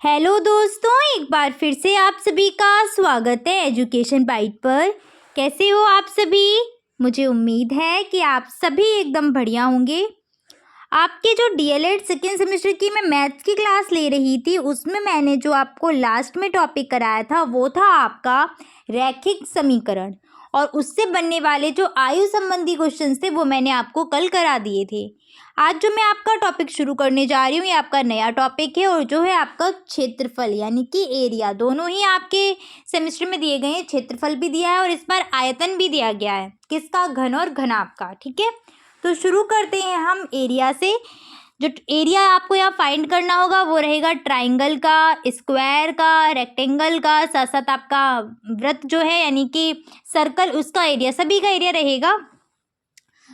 Hello दोस्तों, एक बार फिर से आप सभी का स्वागत है एजुकेशन बाइट पर। कैसे हो आप सभी? मुझे उम्मीद है कि आप सभी एकदम बढ़िया होंगे। आपके जो डीएलएड सेकेंड सेमेस्टर की मैं मैथ्स की क्लास ले रही थी, उसमें मैंने जो आपको लास्ट में टॉपिक कराया था वो था आपका रैखिक समीकरण, और उससे बनने वाले जो आयु संबंधी क्वेश्चंस थे वो मैंने आपको कल करा दिए थे। आज जो मैं आपका टॉपिक शुरू करने जा रही हूँ ये आपका नया टॉपिक है, और जो है आपका क्षेत्रफल यानी कि एरिया। दोनों ही आपके सेमेस्टर में दिए गए हैं, क्षेत्रफल भी दिया है और इस बार आयतन भी दिया गया है, किसका? घन और घनाभ का। ठीक है, तो शुरू करते हैं हम एरिया से। जो एरिया आपको यहाँ फाइंड करना होगा वो रहेगा ट्राइंगल का, स्क्वायर का, रेक्टेंगल का, साथ साथ आपका वृत्त जो है यानी कि सर्कल, उसका एरिया, सभी का एरिया रहेगा।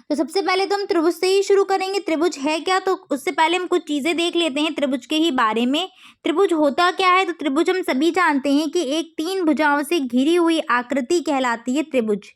तो सबसे पहले तो हम त्रिभुज से ही शुरू करेंगे। त्रिभुज है क्या, तो उससे पहले हम कुछ चीज़ें देख लेते हैं त्रिभुज के ही बारे में। त्रिभुज होता क्या है? तो त्रिभुज हम सभी जानते हैं कि एक 3 भुजाओं से घिरी हुई आकृति कहलाती है त्रिभुज।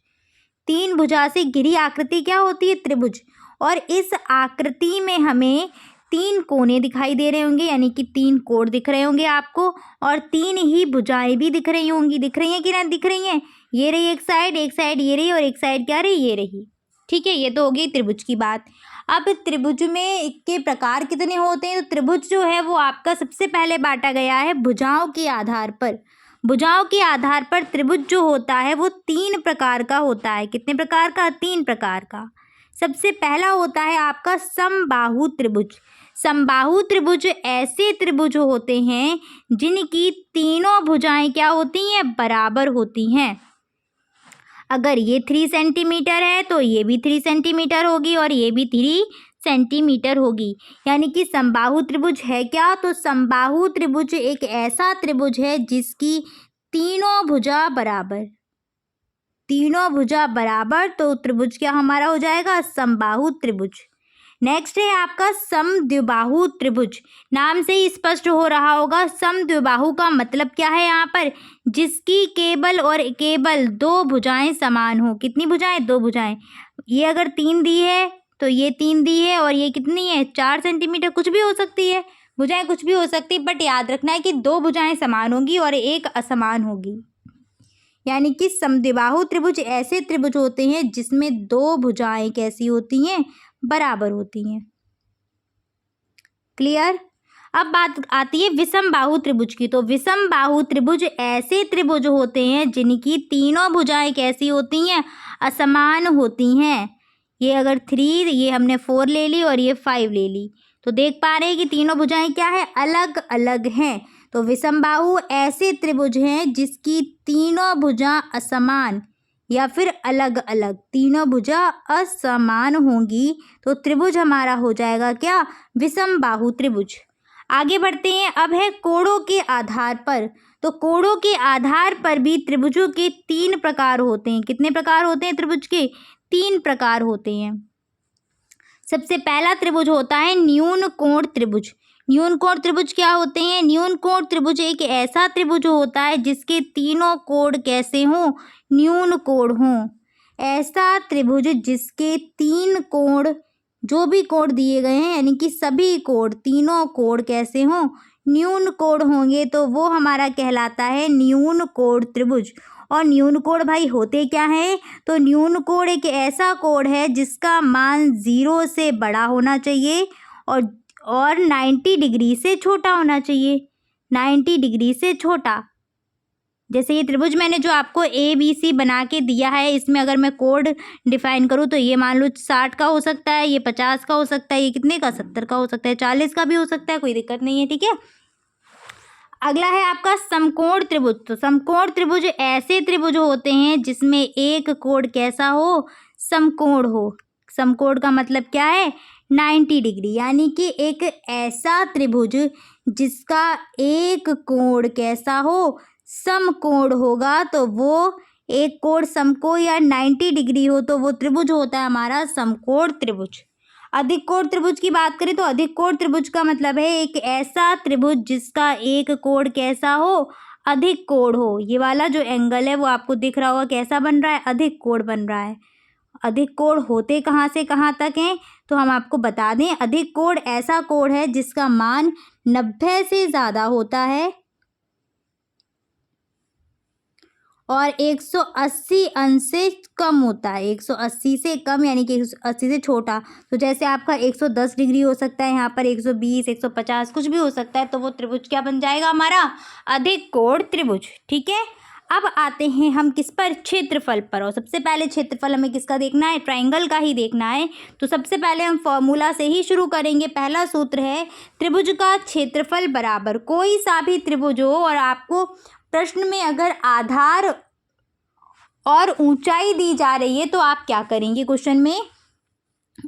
3 भुजा से घिरी आकृति क्या होती है? त्रिभुज। और इस आकृति में हमें 3 कोने दिखाई दे रहे होंगे, यानी कि 3 कोण दिख रहे होंगे आपको, और 3 ही भुजाएं भी दिख रही होंगी। दिख रही हैं कि नहीं दिख रही हैं? ये रही एक साइड ये रही, और एक साइड क्या रही? ये रही। ठीक है, ये तो हो गई त्रिभुज की बात। अब त्रिभुज में के प्रकार कितने होते हैं? तो त्रिभुज जो है वो आपका सबसे पहले बांटा गया है भुजाओं के आधार पर। भुजाओं के आधार पर त्रिभुज जो होता है वो 3 प्रकार का होता है। कितने प्रकार का? 3 प्रकार का। सबसे पहला होता है आपका समबाहु त्रिभुज। समबाहु त्रिभुज ऐसे त्रिभुज होते हैं जिनकी तीनों भुजाएं क्या होती हैं? बराबर होती हैं। अगर ये 3 सेंटीमीटर है तो ये भी 3 सेंटीमीटर होगी, और ये भी 3 सेंटीमीटर होगी। यानी कि समबाहु त्रिभुज है क्या? तो समबाहु त्रिभुज एक ऐसा त्रिभुज है जिसकी तीनों भुजा बराबर। तीनों भुजा बराबर, तो त्रिभुज क्या हमारा हो जाएगा? समबाहु त्रिभुज। नेक्स्ट है आपका समद्विबाहु त्रिभुज। नाम से ही स्पष्ट हो रहा होगा, समद्विबाहु का मतलब क्या है यहाँ पर? जिसकी केवल और केवल 2 भुजाएं समान हो। कितनी भुजाएं? 2 भुजाएं। ये अगर 3 दी है तो ये 3 दी है, और ये कितनी है? 4 सेंटीमीटर। कुछ भी हो सकती है, भुजाएं कुछ भी हो सकती है, बट याद रखना है कि 2 भुजाएं समान होंगी और एक असमान होगी। यानी कि समद्विबाहु त्रिभुज ऐसे त्रिभुज होते हैं जिसमें 2 भुजाएं कैसी होती हैं? बराबर होती हैं। क्लियर? अब बात आती है विषम बाहु त्रिभुज की। तो विषम बाहु त्रिभुज ऐसे त्रिभुज होते हैं जिनकी तीनों भुजाएं कैसी होती हैं? असमान होती हैं। ये अगर 3, ये हमने 4 ले ली और ये 5 ले ली, तो देख पा रहे हैं कि तीनों भुजाएं क्या है? अलग अलग हैं। तो विषम बाहु ऐसे त्रिभुज हैं जिसकी तीनों भुजा असमान या फिर अलग अलग, तीनों भुजा असमान होंगी, तो त्रिभुज हमारा हो जाएगा क्या? विषम बाहु त्रिभुज। आगे बढ़ते हैं। अब है कोणों के आधार पर। तो कोणों के आधार पर भी त्रिभुजों के 3 प्रकार होते हैं। कितने प्रकार होते हैं त्रिभुज के? 3 प्रकार होते हैं। सबसे पहला त्रिभुज होता है न्यून कोण त्रिभुज। न्यून कोण त्रिभुज क्या होते हैं? न्यून कोण त्रिभुज एक ऐसा त्रिभुज होता है जिसके तीनों कोण कैसे हों? न्यून कोण हों। ऐसा त्रिभुज जिसके 3 कोण, जो भी कोण दिए गए हैं यानी कि सभी कोण, तीनों कोण कैसे हों? न्यून कोण होंगे, तो वो हमारा कहलाता है न्यून कोण त्रिभुज। और न्यून कोण भाई होते क्या है? तो न्यून कोण एक ऐसा कोण है जिसका मान 0 से बड़ा होना चाहिए और 90 डिग्री से छोटा होना चाहिए। 90 डिग्री से छोटा। जैसे ये त्रिभुज मैंने जो आपको ABC बना के दिया है, इसमें अगर मैं कोड डिफाइन करूँ तो ये मान लो 60 का हो सकता है, ये 50 का हो सकता है, ये कितने का? 70 का हो सकता है, 40 का भी हो सकता है, कोई दिक्कत नहीं है। ठीक है, अगला है आपका समकोण त्रिभुज। तो समकोण त्रिभुज ऐसे त्रिभुज होते हैं जिसमें एक कोण कैसा हो? समकोण हो। समकोण का मतलब क्या है? 90 डिग्री। यानी कि एक ऐसा त्रिभुज जिसका एक कोण कैसा हो? समकोण होगा, तो वो एक कोण समकोण या 90 डिग्री हो तो वो त्रिभुज होता है हमारा समकोण त्रिभुज। अधिक कोण त्रिभुज की बात करें तो अधिक कोण त्रिभुज का मतलब है एक ऐसा त्रिभुज जिसका एक कोण कैसा हो? अधिक कोण हो। ये वाला जो एंगल है वो आपको दिख रहा होगा कैसा बन रहा है? अधिक कोण बन रहा है। अधिक कोण होते कहाँ से कहाँ तक हैं, तो हम आपको बता दें अधिक कोण ऐसा कोण है जिसका मान 90 से ज़्यादा होता है और 180 अंश से कम होता है। 180 से कम यानी कि 180 से छोटा। तो जैसे आपका 110 डिग्री हो सकता है, यहाँ पर 120, 150 कुछ भी हो सकता है, तो वो त्रिभुज क्या बन जाएगा हमारा, अधिक कोण त्रिभुज। ठीक है, अब आते हैं हम किस पर, क्षेत्रफल पर। और सबसे पहले क्षेत्रफल हमें किसका देखना है, ट्राइंगल का ही देखना है। तो सबसे पहले हम फॉर्मूला से ही शुरू करेंगे। पहला सूत्र है त्रिभुज का क्षेत्रफल बराबर, कोई सा भी त्रिभुज हो और आपको प्रश्न में अगर आधार और ऊंचाई दी जा रही है तो आप क्या करेंगे क्वेश्चन में,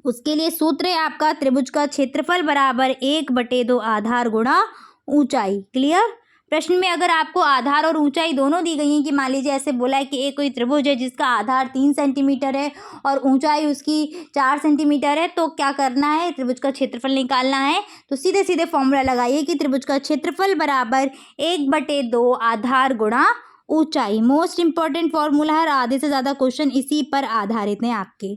उसके लिए सूत्र है आपका त्रिभुज का क्षेत्रफल बराबर 1/2 आधार गुणा ऊंचाई। क्लियर। प्रश्न में अगर आपको आधार और ऊंचाई दोनों दी गई हैं कि मान लीजिए ऐसे बोला है कि एक कोई त्रिभुज है जिसका आधार 3 सेंटीमीटर है और ऊंचाई उसकी 4 सेंटीमीटर है, तो क्या करना है, त्रिभुज का क्षेत्रफल निकालना है। तो सीधे सीधे फॉर्मूला लगाइए कि त्रिभुज का क्षेत्रफल बराबर 1/2 आधार गुणा ऊंचाई। मोस्ट इंपॉर्टेंट फॉर्मूला है, आधे से ज़्यादा क्वेश्चन इसी पर आधारित हैं आपके।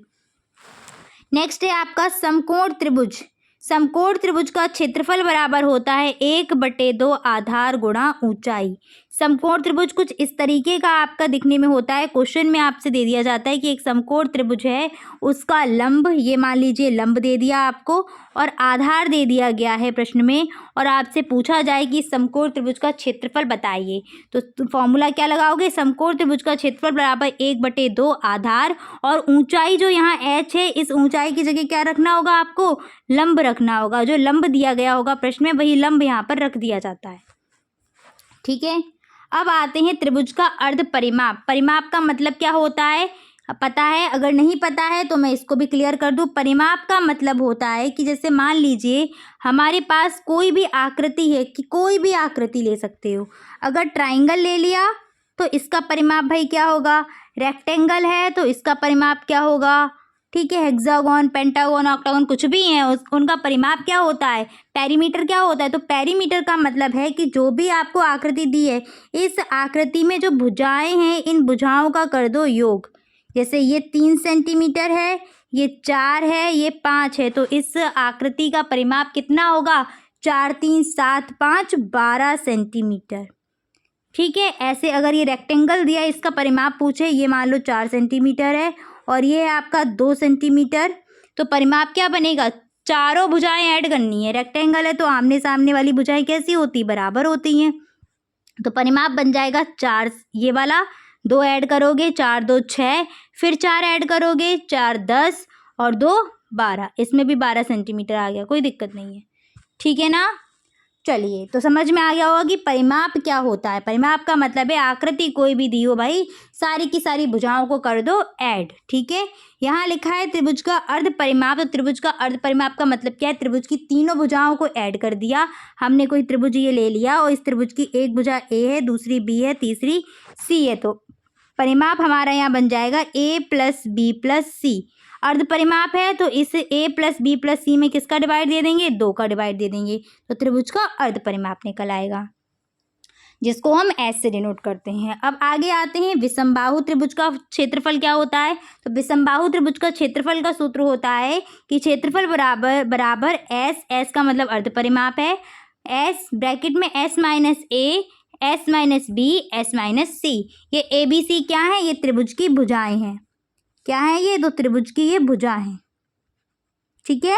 नेक्स्ट है आपका समकोण त्रिभुज। समकोण त्रिभुज का क्षेत्रफल बराबर होता है 1/2 आधार गुणा ऊंचाई। समकोण त्रिभुज कुछ इस तरीके का आपका दिखने में होता है। क्वेश्चन में आपसे दे दिया जाता है कि एक समकोण त्रिभुज है, उसका लंब, ये मान लीजिए लंब दे दिया आपको और आधार दे दिया गया है प्रश्न में, और आपसे पूछा जाए कि समकोण त्रिभुज का क्षेत्रफल बताइए। तो फॉर्मूला क्या लगाओगे, समकोण त्रिभुज का क्षेत्रफल बराबर 1/2 आधार और ऊंचाई जो यहाँ h है, इस ऊंचाई की जगह क्या रखना होगा आपको, लंब रखना होगा। जो लंब दिया गया होगा प्रश्न में वही लंब यहाँ पर रख दिया जाता है। ठीक है, अब आते हैं त्रिभुज का अर्ध परिमाप। परिमाप का मतलब क्या होता है पता है, अगर नहीं पता है तो मैं इसको भी क्लियर कर दूं। परिमाप का मतलब होता है कि जैसे मान लीजिए हमारे पास कोई भी आकृति है, कि कोई भी आकृति ले सकते हो। अगर ट्राइंगल ले लिया तो इसका परिमाप भाई क्या होगा, रेक्टेंगल है तो इसका परिमाप क्या होगा, ठीक है, हेक्सागोन, पेंटागोन, ऑक्टागोन कुछ भी हैं उनका परिमाप क्या होता है, पेरीमीटर क्या होता है। तो पेरीमीटर का मतलब है कि जो भी आपको आकृति दी है, इस आकृति में जो भुजाएं हैं, इन भुजाओं का कर दो योग। जैसे ये 3 सेंटीमीटर है, ये 4 है, ये 5 है, तो इस आकृति का परिमाप कितना होगा, 4 3 7 5 12 सेंटीमीटर। ठीक है, ऐसे अगर ये रेक्टेंगल दिया, इसका परिमाप पूछे, ये मान लो 4 सेंटीमीटर है और ये है आपका 2 सेंटीमीटर, तो परिमाप क्या बनेगा, चारों भुजाएं ऐड करनी है। रेक्टेंगल है तो आमने सामने वाली भुजाएं कैसी होती, बराबर होती हैं। तो परिमाप बन जाएगा 4, ये वाला 2 ऐड करोगे 4 2 6, फिर 4 ऐड करोगे 4 10 और 2 12, इसमें भी 12 सेंटीमीटर आ गया, कोई दिक्कत नहीं है। ठीक है ना, चलिए तो समझ में आ गया होगा कि परिमाप क्या होता है। परिमाप का मतलब है आकृति कोई भी दी हो भाई, सारी की सारी भुजाओं को कर दो ऐड। ठीक है, यहाँ लिखा है त्रिभुज का अर्ध परिमाप। तो त्रिभुज का अर्ध परिमाप का मतलब क्या है, त्रिभुज की तीनों भुजाओं को ऐड कर दिया हमने। कोई त्रिभुज ये ले लिया और इस त्रिभुज की एक भुजा ए है, दूसरी बी है, तीसरी सी है, तो परिमाप हमारा यहाँ बन जाएगा a + b + c। अर्ध परिमाप है तो इस a + b + c में किसका डिवाइड दे देंगे, 2 का डिवाइड दे देंगे, तो त्रिभुज का अर्ध परिमाप निकल आएगा, जिसको हम ऐसे से डिनोट करते हैं। अब आगे आते हैं विषमबाहु त्रिभुज का क्षेत्रफल क्या होता है। तो विषमबाहु त्रिभुज का क्षेत्रफल का सूत्र होता है कि क्षेत्रफल बराबर s का मतलब अर्ध परिमाप है, s ब्रैकेट में s - a s - b s - c। ये a b c क्या है, ये त्रिभुज की भुजाएं हैं। क्या है ये, दो त्रिभुज की ये भुजा हैं। ठीक है,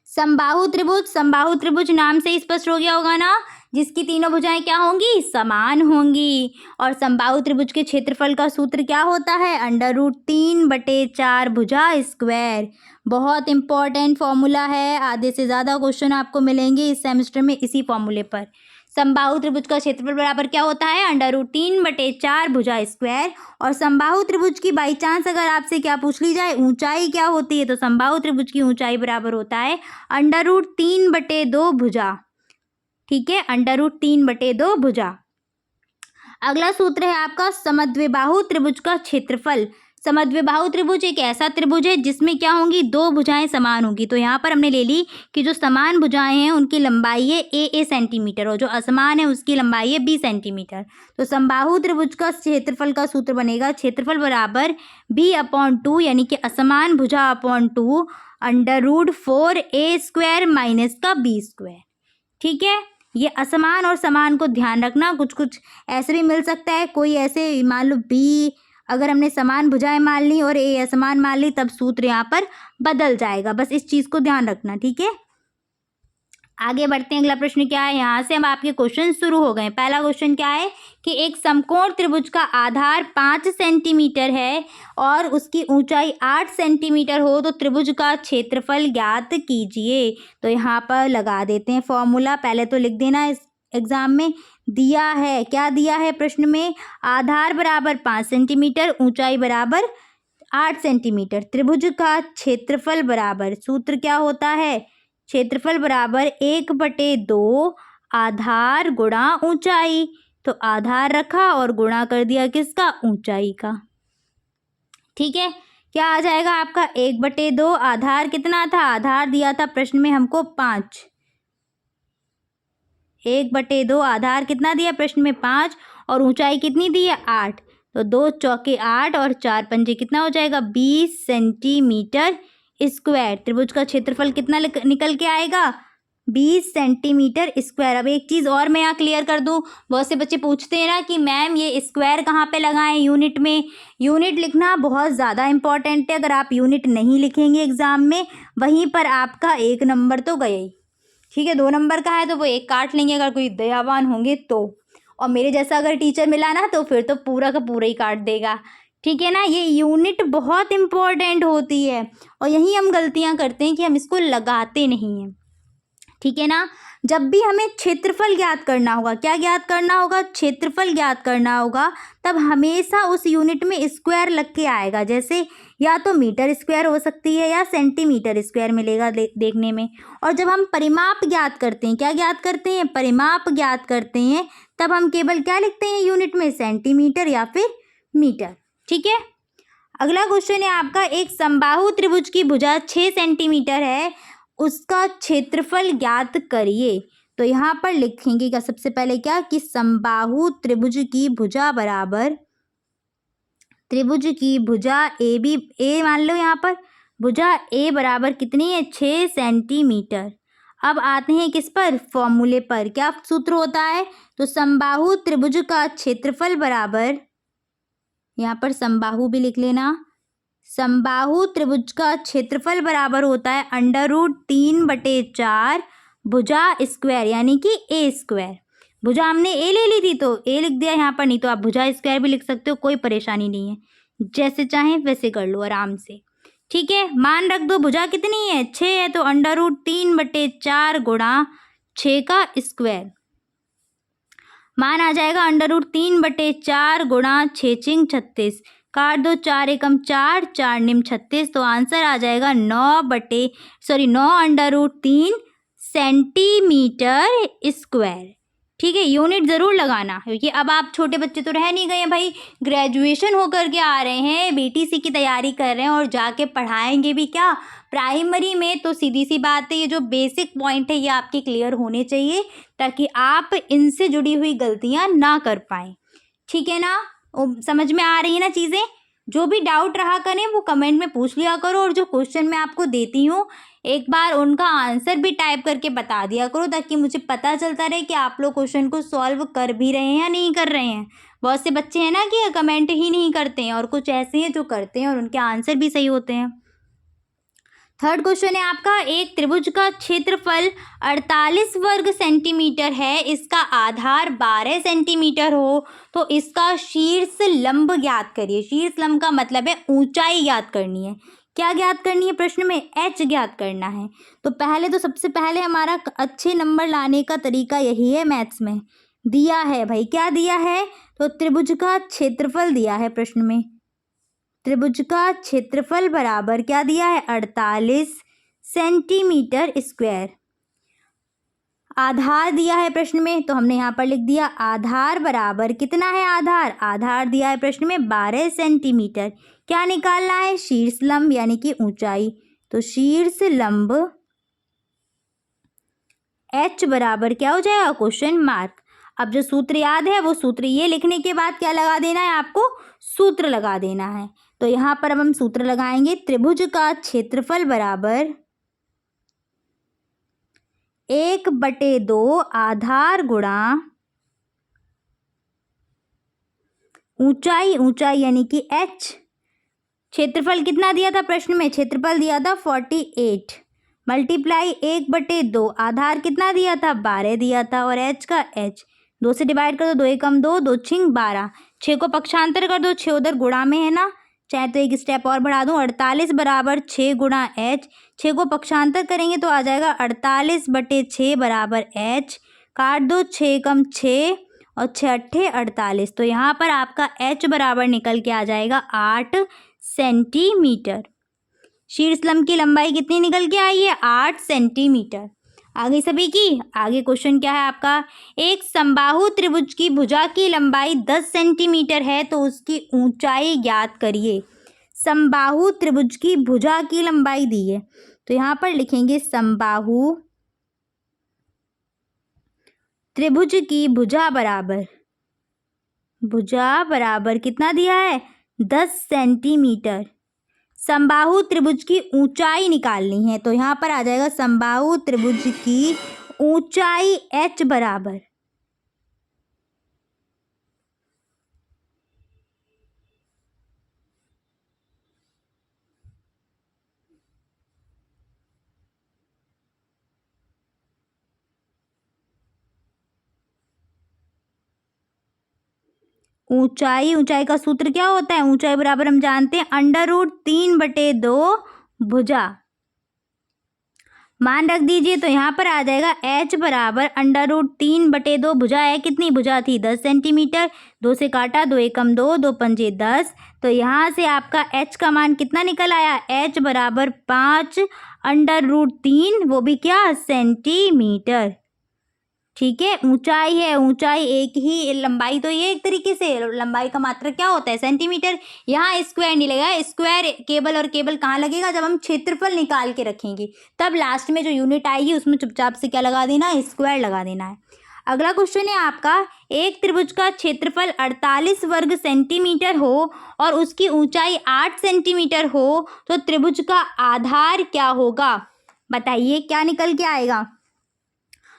समबाहु त्रिभुज, समबाहु त्रिभुज नाम से स्पष्ट हो गया होगा ना, जिसकी तीनों भुजाएं क्या होंगी, समान होंगी। और समबाहु त्रिभुज के क्षेत्रफल का सूत्र क्या होता है, √3/4 भुजा स्क्वायर। बहुत इंपॉर्टेंट फॉर्मूला है, आधे से ज़्यादा क्वेश्चन आपको मिलेंगे इस सेमेस्टर में इसी फॉर्मूले पर। समबाहु त्रिभुज का क्षेत्रफल बराबर क्या होता है, √3/4 भुजा स्क्वायर। और समबाहु त्रिभुज की बाई चांस अगर आपसे क्या पूछ ली जाए, ऊंचाई क्या होती है, तो समबाहु त्रिभुज की ऊंचाई बराबर होता है √3/2 भुजा। ठीक है, √3/2 भुजा। अगला सूत्र है आपका समद्विबाहु त्रिभुज का क्षेत्रफल। समद्विबाहु त्रिभुज एक ऐसा त्रिभुज है जिसमें क्या होंगी, दो भुजाएं समान होंगी। तो यहाँ पर हमने ले ली कि जो समान भुजाएं हैं उनकी लंबाई है a सेंटीमीटर और जो असमान है उसकी लंबाई है b सेंटीमीटर। तो समबाहु त्रिभुज का क्षेत्रफल का सूत्र बनेगा क्षेत्रफल बराबर b/2 यानी कि असमान भुजा अपॉन 2 √4a² माइनस का b²। ठीक है, ये असमान और समान को ध्यान रखना। कुछ कुछ ऐसे भी मिल सकता है, कोई ऐसे मान लो b अगर हमने समान भुजाएं मान ली और a असमान मान ली तब सूत्र यहाँ पर बदल जाएगा। बस इस चीज़ को ध्यान रखना। ठीक है, आगे बढ़ते हैं। अगला प्रश्न क्या है, यहाँ से हम आपके क्वेश्चन शुरू हो गए। पहला क्वेश्चन क्या है कि एक समकोण त्रिभुज का आधार 5 सेंटीमीटर है और उसकी ऊंचाई 8 सेंटीमीटर हो तो त्रिभुज का क्षेत्रफल ज्ञात कीजिए। तो यहाँ पर लगा देते हैं फॉर्मूला। पहले तो लिख देना, इस एग्जाम में दिया है, क्या दिया है प्रश्न में, आधार बराबर 5 सेंटीमीटर, ऊंचाई बराबर 8 सेंटीमीटर, त्रिभुज का क्षेत्रफल बराबर, सूत्र क्या होता है, क्षेत्रफल बराबर 1/2 आधार गुणा ऊंचाई। तो आधार रखा और गुणा कर दिया किसका, ऊंचाई का। ठीक है, क्या आ जाएगा आपका 1/2। आधार कितना था, आधार दिया था प्रश्न में हमको 5, 1/2 आधार कितना दिया प्रश्न में 5 और ऊंचाई कितनी दी है 8। तो 2 चौके 8 और 4 पंजे कितना हो जाएगा 20 सेंटीमीटर स्क्वायर। त्रिभुज का क्षेत्रफल कितना निकल के आएगा 20 सेंटीमीटर स्क्वायर। अब एक चीज़ और मैं यहाँ क्लियर कर दूँ, बहुत से बच्चे पूछते हैं ना कि मैम ये स्क्वायर कहाँ पे लगाएं, यूनिट में। यूनिट लिखना बहुत ज़्यादा इंपॉर्टेंट है। अगर आप यूनिट नहीं लिखेंगे एग्ज़ाम में वहीं पर आपका 1 नंबर तो गया ही। ठीक है, 2 नंबर का है तो वो 1 काट लेंगे अगर कोई दयावान होंगे तो, और मेरे जैसा अगर टीचर मिला ना तो फिर तो पूरा का पूरा ही काट देगा। ठीक है ना, ये यूनिट बहुत इम्पोर्टेंट होती है और यही हम गलतियां करते हैं कि हम इसको लगाते नहीं हैं। ठीक है ना, जब भी हमें क्षेत्रफल ज्ञात करना होगा, क्या ज्ञात करना होगा, क्षेत्रफल ज्ञात करना होगा, तब हमेशा उस यूनिट में स्क्वायर लग के आएगा। जैसे या तो मीटर स्क्वायर हो सकती है या सेंटीमीटर स्क्वायर मिलेगा देखने में। और जब हम परिमाप ज्ञात करते हैं, क्या ज्ञात करते हैं, परिमाप ज्ञात करते हैं, तब हम केवल क्या लिखते हैं यूनिट में, सेंटीमीटर या फिर मीटर। ठीक है, अगला क्वेश्चन है आपका, एक समबाहु त्रिभुज की भुजा 6 सेंटीमीटर है, उसका क्षेत्रफल ज्ञात करिए। तो यहाँ पर लिखेंगे क्या, सबसे पहले क्या कि समबाहु त्रिभुज की भुजा बराबर, त्रिभुज की भुजा ए मान लो, यहाँ पर भुजा ए बराबर कितनी है 6 सेंटीमीटर। अब आते हैं किस पर, फॉर्मूले पर। क्या सूत्र होता है, तो समबाहु त्रिभुज का क्षेत्रफल बराबर, यहाँ पर समबाहु भी लिख लेना, समबाहु त्रिभुज का क्षेत्रफल बराबर होता है √3/4 भुजा स्क्वायर यानी कि ए स्क्वायर। भुजा हमने ए ले ली थी तो ए लिख दिया यहाँ पर, नहीं तो आप भुजा स्क्वायर भी लिख सकते हो, कोई परेशानी नहीं है, जैसे चाहें वैसे कर लो आराम से। ठीक है, मान रख दो, भुजा कितनी है 6 है तो √3/4 गुणा 6 का स्क्वायर, मान आ जाएगा √3/4 गुणा 6×6 = 36, काट दो, 4 एकम 4, 4 निम 36, तो आंसर आ जाएगा 9/3 सेंटीमीटर स्क्वायर। ठीक है, यूनिट ज़रूर लगाना, क्योंकि अब आप छोटे बच्चे तो रह नहीं गए हैं भाई, ग्रेजुएशन होकर के आ रहे हैं, बीटीसी की तैयारी कर रहे हैं और जाके पढ़ाएंगे भी क्या प्राइमरी में। तो सीधी सी बात है, ये जो बेसिक पॉइंट है ये आपके क्लियर होने चाहिए ताकि आप इनसे जुड़ी हुई गलतियां ना कर पाएँ। ठीक है ना, समझ में आ रही है ना चीज़ें। जो भी डाउट रहा करें वो कमेंट में पूछ लिया करो, और जो क्वेश्चन मैं आपको देती हूँ एक बार उनका आंसर भी टाइप करके बता दिया करो, ताकि मुझे पता चलता रहे कि आप लोग क्वेश्चन को सॉल्व कर भी रहे हैं या नहीं कर रहे हैं। बहुत से बच्चे हैं ना कि कमेंट ही नहीं करते हैं, और कुछ ऐसे हैं जो करते हैं और उनके आंसर भी सही होते हैं। थर्ड क्वेश्चन है आपका, एक त्रिभुज का क्षेत्रफल 48 वर्ग सेंटीमीटर है, इसका आधार 12 सेंटीमीटर हो तो इसका शीर्ष लंब ज्ञात करिए। शीर्ष लंब का मतलब है ऊंचाई ज्ञात करनी है। क्या ज्ञात करनी है प्रश्न में, एच ज्ञात करना है। तो पहले तो सबसे पहले हमारा अच्छे नंबर लाने का तरीका यही है, मैथ्स में दिया है भाई, क्या दिया है, तो त्रिभुज का क्षेत्रफल दिया है प्रश्न में। त्रिभुज का क्षेत्रफल बराबर क्या दिया है 48 सेंटीमीटर स्क्वायर। आधार दिया है प्रश्न में, तो हमने यहाँ पर लिख दिया आधार बराबर कितना है आधार। आधार दिया है प्रश्न में 12 सेंटीमीटर। क्या निकालना है, शीर्ष लंब यानी कि ऊंचाई। तो शीर्ष लंब h बराबर क्या हो जाएगा, क्वेश्चन मार्क। अब जो सूत्र याद है वो सूत्र ये लिखने के बाद क्या लगा देना है आपको, सूत्र लगा देना है। तो यहाँ पर अब हम सूत्र लगाएंगे, त्रिभुज का क्षेत्रफल बराबर 1/2 आधार गुणा ऊंचाई, ऊंचाई यानी कि h। क्षेत्रफल कितना दिया था प्रश्न में, क्षेत्रफल दिया था 48 मल्टीप्लाई 1/2 आधार कितना दिया था, 12 दिया था, और h का h 2 से डिवाइड कर दो, 2 एकम 2, 2 छिंग 12, 6 को पक्षांतर कर दो, 6 उधर गुणा में है ना, चाहे तो एक स्टेप और बढ़ा दूं, 48 बराबर 6 गुणा h। 6 को पक्षांतर करेंगे तो आ जाएगा 48/6 बराबर h। काट दो, 6 एकम 6 और 6 अट्ठे 48। तो यहाँ पर आपका h बराबर निकल के आ जाएगा 8 सेंटीमीटर। शीर्ष लंब की लंबाई कितनी निकल के आई है, 8 सेंटीमीटर। आगे सभी की, आगे क्वेश्चन क्या है आपका, एक समबाहु त्रिभुज की भुजा की लंबाई 10 सेंटीमीटर है तो उसकी ऊंचाई ज्ञात करिए। समबाहु त्रिभुज की भुजा की लंबाई दी है, तो यहाँ पर लिखेंगे समबाहु त्रिभुज की भुजा बराबर कितना दिया है, 10 सेंटीमीटर। समबाहु त्रिभुज की ऊंचाई निकालनी है, तो यहाँ पर आ जाएगा समबाहु त्रिभुज की ऊंचाई h बराबर ऊंचाई का सूत्र क्या होता है, ऊंचाई बराबर हम जानते हैं √3/2 भुजा। मान रख दीजिए, तो यहाँ पर आ जाएगा h बराबर √3/2 भुजा है कितनी, भुजा थी 10 सेंटीमीटर, 2 से काटा, 2 एकम 2, 2 पंजे 10। तो यहाँ से आपका h का मान कितना निकल आया, h बराबर 5/√3, वो भी क्या, सेंटीमीटर। ठीक है, ऊंचाई है, ऊंचाई एक ही, लंबाई तो ये एक तरीके से, लंबाई का मात्रक क्या होता है, सेंटीमीटर। यहाँ स्क्वायर नहीं लगेगा, स्क्वायर केबल और केबल कहाँ लगेगा, जब हम क्षेत्रफल निकाल के रखेंगे तब लास्ट में जो यूनिट आएगी उसमें चुपचाप से क्या लगा देना है, स्क्वायर लगा देना है। अगला क्वेश्चन है आपका, एक त्रिभुज का क्षेत्रफल 48 वर्ग सेंटीमीटर हो और उसकी ऊंचाई 8 सेंटीमीटर हो तो त्रिभुज का आधार क्या होगा, बताइए क्या निकल के आएगा।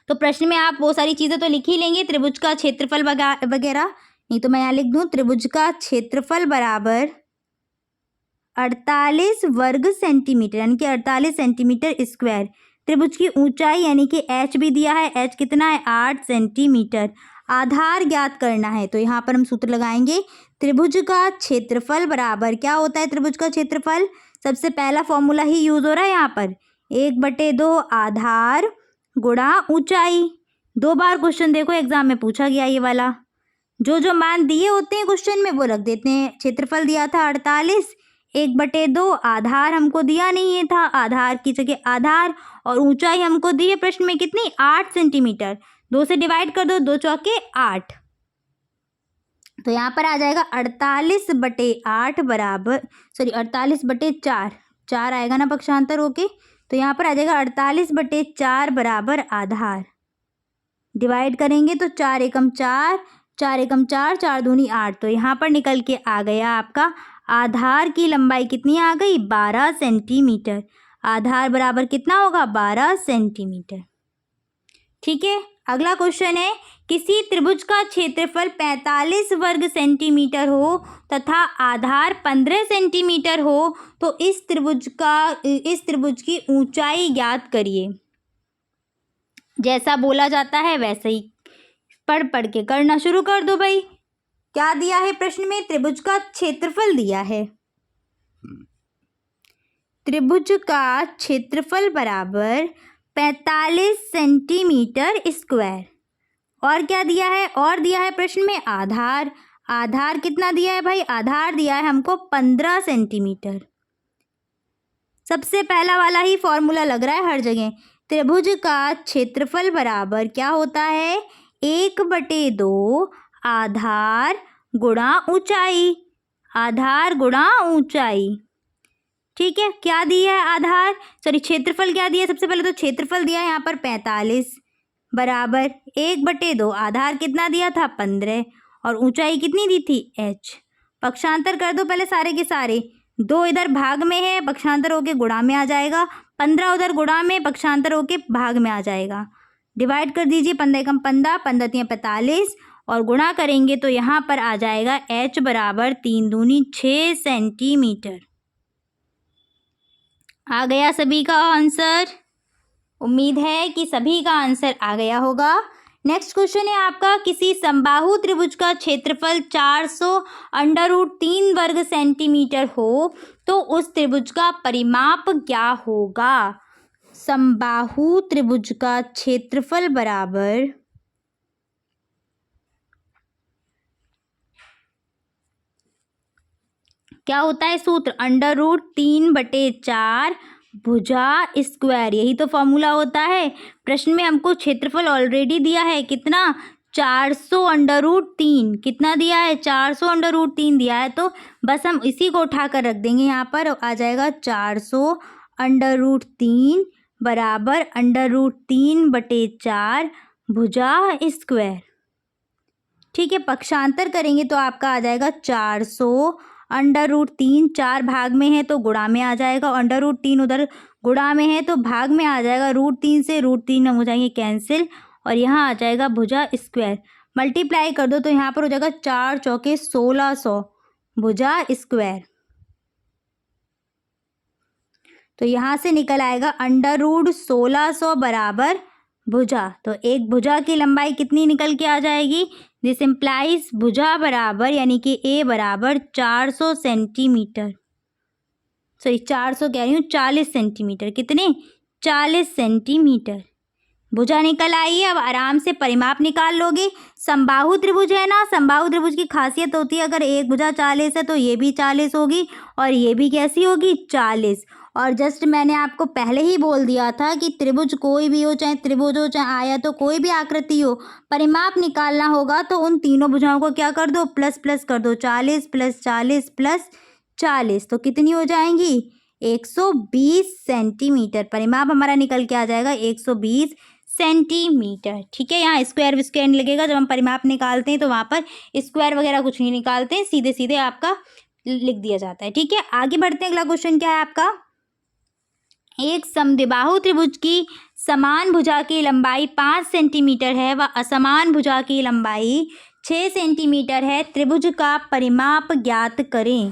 तो प्रश्न में आप वो सारी चीज़ें तो लिख ही लेंगे, त्रिभुज का क्षेत्रफल वगैरह, नहीं तो मैं यहाँ लिख दूँ त्रिभुज का क्षेत्रफल बराबर 48 वर्ग सेंटीमीटर यानी कि 48 सेंटीमीटर स्क्वायर। त्रिभुज की ऊंचाई यानी कि h भी दिया है, h कितना है, 8 सेंटीमीटर। आधार ज्ञात करना है, तो यहाँ पर हम सूत्र लगाएंगे, त्रिभुज का क्षेत्रफल बराबर क्या होता है, त्रिभुज का क्षेत्रफल सबसे पहला फॉर्मूला ही यूज हो रहा है यहाँ पर, 1/2 आधार गुणा ऊंचाई। 2 बार क्वेश्चन देखो एग्जाम में पूछा गया ये वाला, जो मान दिए होते हैं क्वेश्चन में वो रख देते हैं। क्षेत्रफल दिया था 48, 1/2 आधार हमको दिया नहीं है था, आधार की जगह आधार, और ऊंचाई हमको दी है प्रश्न में कितनी, 8 सेंटीमीटर। 2 से डिवाइड कर दो, 2 चौके 8, तो यहाँ पर आ जाएगा 48/8 बराबर, सॉरी 48/4, 4 आएगा ना पक्षांतर होके, तो यहाँ पर आ जाएगा 48/4 बराबर आधार। डिवाइड करेंगे तो 4 एकम 4, 4 एकम 4, 4 दूनी 8, तो यहाँ पर निकल के आ गया आपका आधार की लंबाई कितनी आ गई, 12 सेंटीमीटर। आधार बराबर कितना होगा, 12 सेंटीमीटर। ठीक है, अगला क्वेश्चन है, किसी त्रिभुज का क्षेत्रफल 45 वर्ग सेंटीमीटर हो तथा आधार 15 सेंटीमीटर हो तो इस त्रिभुज की ऊंचाई ज्ञात करिए। जैसा बोला जाता है वैसे ही पढ़ के करना शुरू कर दो भाई। क्या दिया है प्रश्न में, त्रिभुज का क्षेत्रफल दिया है, त्रिभुज का क्षेत्रफल बराबर 45 सेंटीमीटर स्क्वायर। और क्या दिया है, और दिया है प्रश्न में आधार। आधार कितना दिया है भाई, आधार दिया है हमको 15 सेंटीमीटर। सबसे पहला वाला ही फॉर्मूला लग रहा है हर जगह, त्रिभुज का क्षेत्रफल बराबर क्या होता है? 1/2 आधार गुणा ऊंचाई। आधार गुणा ऊंचाई। ठीक है, क्या दिया है? आधार, सॉरी क्षेत्रफल क्या दिया है? सबसे पहले तो क्षेत्रफल दिया है यहाँ पर 45 बराबर 1/2। आधार कितना दिया था? 15। और ऊंचाई कितनी दी थी? h। पक्षांतर कर दो पहले सारे के सारे। 2 इधर भाग में है, पक्षांतर होके गुणा में आ जाएगा। 15 उधर गुणा में, पक्षांतर होके भाग में आ जाएगा। डिवाइड कर दीजिए, 15 एकम 15, 15 तियां 45 और गुणा करेंगे तो यहाँ पर आ जाएगा h बराबर 3 दूनी 6 सेंटीमीटर। आ गया सभी का आंसर? उम्मीद है कि सभी का आंसर आ गया होगा। नेक्स्ट क्वेश्चन है आपका, किसी समबाहु त्रिभुज का क्षेत्रफल 400√3 वर्ग सेंटीमीटर हो तो उस त्रिभुज का परिमाप क्या होगा? समबाहु त्रिभुज का क्षेत्रफल बराबर क्या होता है? सूत्र √3/4 भुजा स्क्वायर, यही तो फॉर्मूला होता है। प्रश्न में हमको क्षेत्रफल ऑलरेडी दिया है, कितना? 400√3। कितना दिया है? 400√3 दिया है, तो बस हम इसी को उठाकर रख देंगे यहाँ पर। आ जाएगा 400√3 बराबर √3/4 भुजा स्क्वायर। ठीक है, पक्षांतर करेंगे तो आपका आ जाएगा 400√3। 4 भाग में है तो गुणा में आ जाएगा, और √3 उधर गुणा में है तो भाग में आ जाएगा। √3 से √3 हो जाएंगे कैंसिल, और यहाँ आ जाएगा भुजा स्क्वायर। मल्टीप्लाई कर दो तो यहाँ पर हो जाएगा 4 चौके 1600 भुजा स्क्वायर। तो यहाँ से निकल आएगा √1600 बराबर भुजा। तो एक भुजा की लंबाई कितनी निकल के आ जाएगी? दिस इम्प्लाइज भुजा बराबर, यानी कि ए बराबर 400 सेंटीमीटर। सॉरी 400 कह रही हूँ, 40 सेंटीमीटर। कितने? 40 सेंटीमीटर भुजा निकल आई है। अब आराम से परिमाप निकाल लोगे। समबाहु त्रिभुज है ना, समबाहु त्रिभुज की खासियत होती है, अगर एक भुजा 40 है तो ये भी 40 होगी, और ये भी कैसी होगी? 40। और जस्ट मैंने आपको पहले ही बोल दिया था कि त्रिभुज कोई भी हो, चाहे त्रिभुज हो, चाहे आयत हो, कोई भी आकृति हो, परिमाप निकालना होगा तो उन तीनों भुजाओं को क्या कर दो? प्लस प्लस कर दो। 40 + 40 + 40 तो कितनी हो जाएंगी? 120 सेंटीमीटर। परिमाप हमारा निकल के आ जाएगा 120 सेंटीमीटर। ठीक है, यहाँ स्क्वायर विस्क्वायर नहीं लगेगा। जब हम परिमाप निकालते हैं तो वहाँ पर स्क्वायर वगैरह कुछ नहीं निकालते हैं, सीधे सीधे आपका लिख दिया जाता है। ठीक है, आगे बढ़ते हैं। अगला क्वेश्चन क्या है आपका? एक समद्विबाहु त्रिभुज की समान भुजा की लंबाई 5 सेंटीमीटर है व असमान भुजा की लंबाई 6 सेंटीमीटर है। त्रिभुज का परिमाप ज्ञात करें।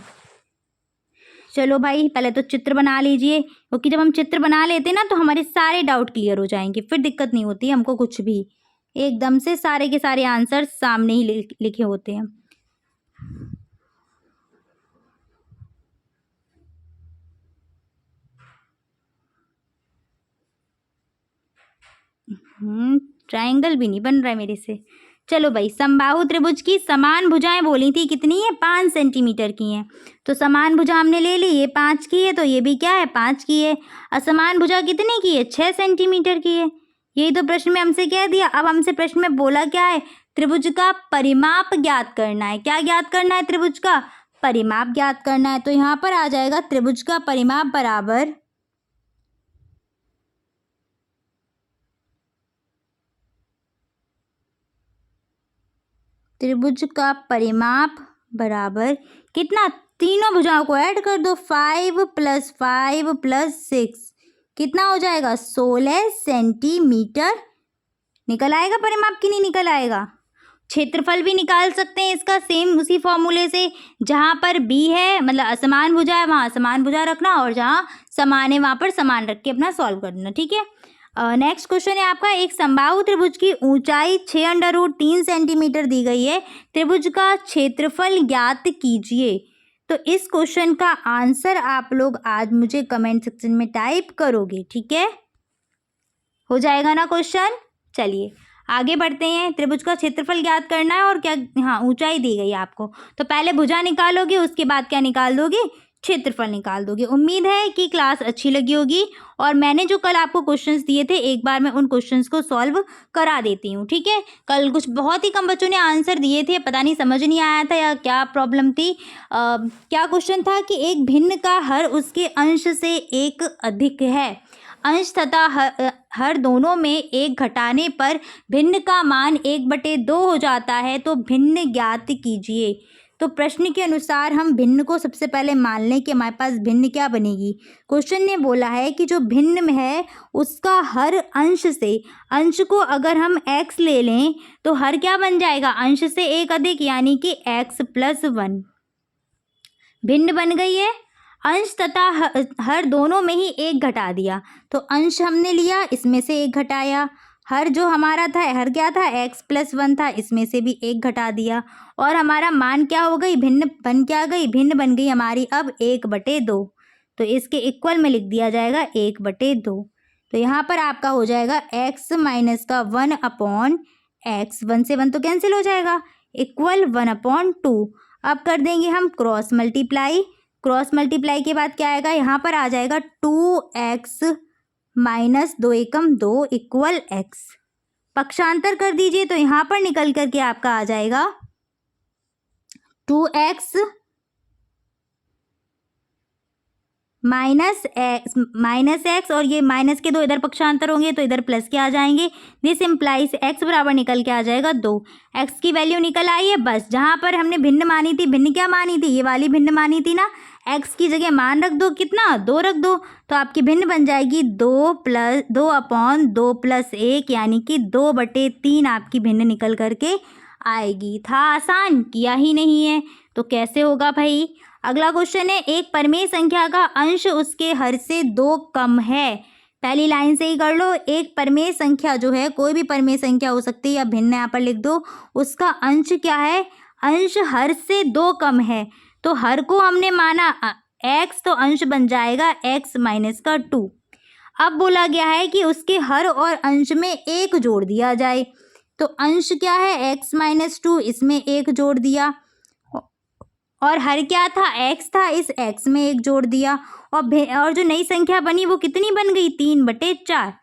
चलो भाई, पहले तो चित्र बना लीजिए, क्योंकि जब हम चित्र बना लेते हैं ना तो हमारे सारे डाउट क्लियर हो जाएंगे, फिर दिक्कत नहीं होती हमको कुछ भी। एकदम से सारे के सारे आंसर सामने ही लिखे होते हैं। ट्रायंगल भी नहीं बन रहा है मेरे से। चलो भाई, समबाहु त्रिभुज की समान भुजाएं बोली थी, कितनी है? 5 सेंटीमीटर की हैं। तो समान भुजा हमने ले ली, ये 5 की है, तो ये भी क्या है? 5 की है। असमान भुजा कितने की है? 6 सेंटीमीटर की है। यही तो प्रश्न में हमसे कह दिया। अब हमसे प्रश्न में बोला क्या है? त्रिभुज का परिमाप ज्ञात करना है। क्या ज्ञात करना है? त्रिभुज का परिमाप ज्ञात करना है। तो यहाँ पर आ जाएगा त्रिभुज का परिमाप बराबर कितना? तीनों भुजाओं को ऐड कर दो। 5 + 5 + 6 कितना हो जाएगा? 16 सेंटीमीटर। निकल आएगा परिमाप कि नहीं निकल आएगा? क्षेत्रफल भी निकाल सकते हैं इसका सेम उसी फॉर्मूले से। जहाँ पर बी है, मतलब असमान भुजा है, वहाँ असमान भुजा रखना, और जहाँ समान है वहाँ पर समान रख के अपना सॉल्व कर देना। ठीक है, नेक्स्ट क्वेश्चन है आपका, एक समबाहु त्रिभुज की ऊंचाई 6√3 सेंटीमीटर दी गई है। त्रिभुज का क्षेत्रफल ज्ञात कीजिए। तो इस क्वेश्चन का आंसर आप लोग आज मुझे कमेंट सेक्शन में टाइप करोगे। ठीक है, हो जाएगा ना क्वेश्चन? चलिए आगे बढ़ते हैं। त्रिभुज का क्षेत्रफल ज्ञात करना है और क्या? हाँ, ऊंचाई दी गई है आपको। तो पहले भुजा निकालोगे, उसके बाद क्या निकाल दोगे? क्षेत्रफल निकाल दोगे। उम्मीद है कि क्लास अच्छी लगी होगी और मैंने जो कल आपको क्वेश्चंस दिए थे एक बार मैं उन क्वेश्चंस को सॉल्व करा देती हूँ, ठीक है। कल कुछ बहुत ही कम बच्चों ने आंसर दिए थे, पता नहीं समझ नहीं आया था या क्या प्रॉब्लम थी। क्या क्वेश्चन था कि एक भिन्न का हर उसके अंश से एक अधिक है, अंश तथा हर दोनों में एक घटाने पर भिन्न का मान 1/2 हो जाता है, तो भिन्न ज्ञात कीजिए। तो प्रश्न के अनुसार हम भिन्न को सबसे पहले मान लें कि हमारे पास भिन्न क्या बनेगी। क्वेश्चन ने बोला है कि जो भिन्न में है उसका हर अंश से, अंश को अगर हम x ले लें तो हर क्या बन जाएगा, अंश से एक अधिक, यानी कि x + 1 भिन्न बन गई है। अंश तथा हर दोनों में ही एक घटा दिया, तो अंश हमने लिया, इसमें से एक घटाया। हर जो हमारा था, हर क्या था, x + 1 था, इसमें से भी एक घटा दिया और हमारा मान क्या हो गई, भिन्न बन क्या गई, भिन्न बन गई हमारी अब 1/2। तो इसके इक्वल में लिख दिया जाएगा 1/2। तो यहाँ पर आपका हो जाएगा x - का 1/x, 1 से 1 तो कैंसिल हो जाएगा, इक्वल 1/2। अब कर देंगे हम क्रॉस मल्टीप्लाई। क्रॉस मल्टीप्लाई के बाद क्या आएगा, यहाँ पर आ जाएगा 2x - 2 एकम 2 इक्वल x। पक्षांतर कर दीजिए तो यहाँ पर निकल करके आपका आ जाएगा 2x -x और ये माइनस के 2 इधर पक्षांतर होंगे तो इधर प्लस के आ जाएंगे। दिस इम्प्लाइज x बराबर निकल के आ जाएगा 2। x की वैल्यू निकल आई है। बस जहाँ पर हमने भिन्न मानी थी, भिन्न क्या मानी थी, ये वाली भिन्न मानी थी ना, x की जगह मान रख दो, कितना, 2 रख दो, तो आपकी भिन्न बन जाएगी 2/2 + 1, यानी कि 2/3 आपकी भिन्न निकल करके आएगी। था आसान, किया ही नहीं है तो कैसे होगा भाई। अगला क्वेश्चन है, एक परिमेय संख्या का अंश उसके हर से 2 कम है। पहली लाइन से ही कर लो। एक परिमेय संख्या जो है, कोई भी परिमेय संख्या हो सकती है या भिन्न यहाँ पर लिख दो, उसका अंश क्या है, अंश हर से 2 कम है। तो हर को हमने माना x, तो अंश बन जाएगा x - 2। अब बोला गया है कि उसके हर और अंश में 1 जोड़ दिया जाए। तो अंश क्या है, x - 2, इसमें 1 जोड़ दिया और हर क्या था, x था, इस x में 1 जोड़ दिया और जो नई संख्या बनी वो कितनी बन गई, 3/4।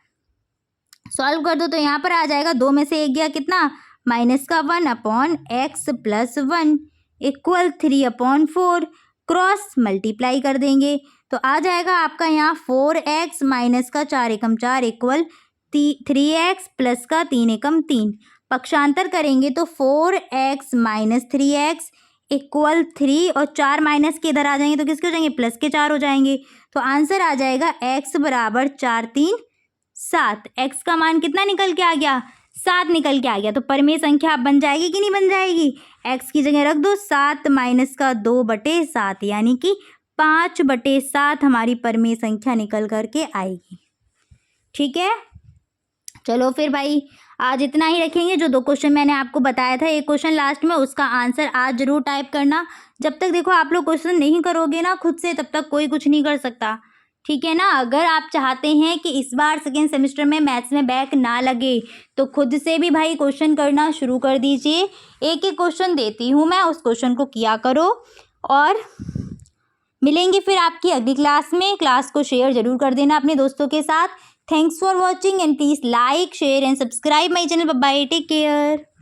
सॉल्व कर दो तो यहाँ पर आ जाएगा 2 में से 1 गया कितना, -1/x + 1 इक्वल 3/4। क्रॉस मल्टीप्लाई कर देंगे तो आ जाएगा आपका यहाँ 4x - 4 एकम 4 इक्वल 3x + 3 एकम 3। पक्षांतर करेंगे तो 4x - 3x इक्वल 3 और 4 माइनस के इधर आ जाएंगे तो किसके हो जाएंगे, प्लस के 4 हो जाएंगे। तो आंसर आ जाएगा x बराबर 4 3 7। x का मान कितना निकल के आ गया, 7 निकल के आ गया। तो परिमेय संख्या अब बन जाएगी कि नहीं बन जाएगी, x की जगह रख दो 7 - 2/7, यानी कि 5/7 हमारी परिमेय संख्या निकल करके आएगी। ठीक है, चलो फिर भाई आज इतना ही रखेंगे। जो 2 क्वेश्चन मैंने आपको बताया था, एक क्वेश्चन लास्ट में, उसका आंसर आज जरूर टाइप करना। जब तक देखो आप लोग क्वेश्चन नहीं करोगे ना खुद से, तब तक कोई कुछ नहीं कर सकता, ठीक है ना। अगर आप चाहते हैं कि इस बार सेकेंड सेमेस्टर में मैथ्स में बैक ना लगे तो खुद से भी भाई क्वेश्चन करना शुरू कर दीजिए। एक एक क्वेश्चन देती हूँ मैं, उस क्वेश्चन को किया करो और मिलेंगे फिर आपकी अगली क्लास में। क्लास को शेयर जरूर कर देना अपने दोस्तों के साथ। Thanks for watching and please like, share and subscribe my channel. Bye bye. Take care.